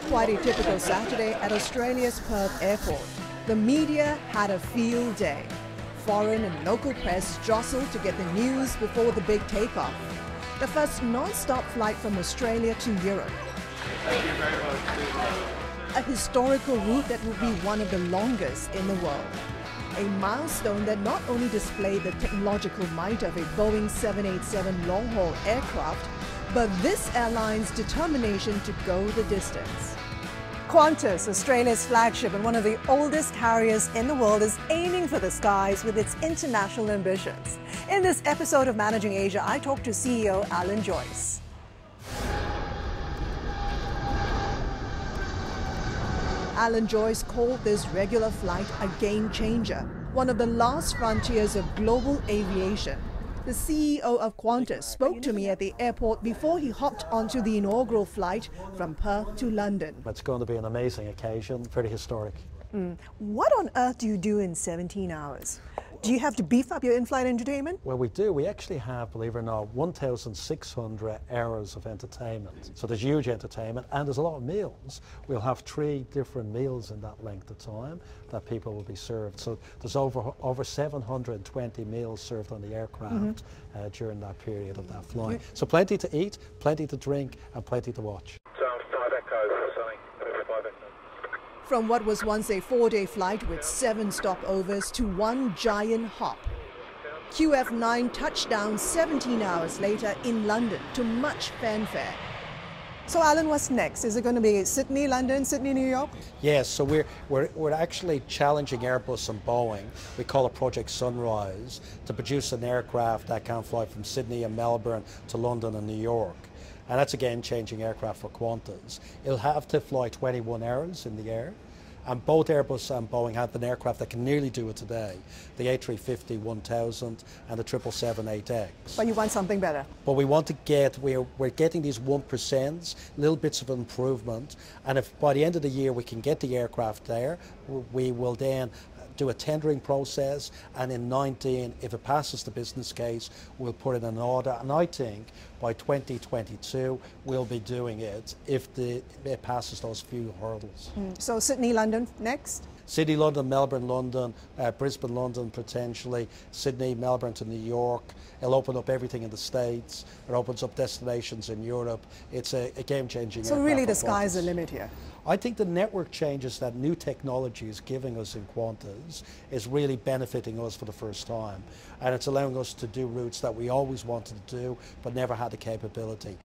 quite a typical Saturday at Australia's Perth airport. The media had a field day. Foreign and local press jostled to get the news before the big takeoff. The first non-stop flight from Australia to Europe. Thank you very much. A historical route that would be one of the longest in the world. A milestone that not only displayed the technological might of a Boeing 787 long-haul aircraft, but this airline's determination to go the distance. Qantas, Australia's flagship and one of the oldest carriers in the world, is aiming for the skies with its international ambitions. In this episode of Managing Asia, I talked to CEO Alan Joyce. Alan Joyce called this regular flight a game changer, one of the last frontiers of global aviation. The CEO of Qantas spoke to me at the airport before he hopped onto the inaugural flight from Perth to London. It's going to be an amazing occasion, pretty historic. What on earth do you do in 17 hours? Do you have to beef up your in-flight entertainment? Well, we do. We actually have, believe it or not, 1,600 hours of entertainment. So there's huge entertainment and there's a lot of meals. We'll have 3 different meals in that length of time that people will be served. So there's over 720 meals served on the aircraft during that period of that flight. So plenty to eat, plenty to drink and plenty to watch. So 5 echoes or something. 5 echoes. From what was once a 4-day flight with 7 stopovers to one giant hop. QF9 touched down 17 hours later in London to much fanfare. So Alan, what's next? Is it going to be Sydney, London, Sydney, New York? Yes, so we're actually challenging Airbus and Boeing. We call it Project Sunrise, to produce an aircraft that can fly from Sydney and Melbourne to London and New York. And that's a game-changing aircraft for Qantas. It'll have to fly 21 hours in the air. And both Airbus and Boeing have an aircraft that can nearly do it today. The A350-1000 and the 777-8X. But you want something better? But we want to get, we're getting these 1%, little bits of improvement. And if by the end of the year we can get the aircraft there, we will then do a tendering process, and in 19, if it passes the business case, we'll put in an order. And I think by 2022, we'll be doing it if it passes those few hurdles. So Sydney, London next? Sydney, London, Melbourne, London, Brisbane, London potentially, Sydney, Melbourne to New York. It'll open up everything in the States. It opens up destinations in Europe. It's a game-changing. So really the sky's the limit here? I think the network changes that new technology is giving us in Qantas is really benefiting us for the first time. And it's allowing us to do routes that we always wanted to do but never had the capability.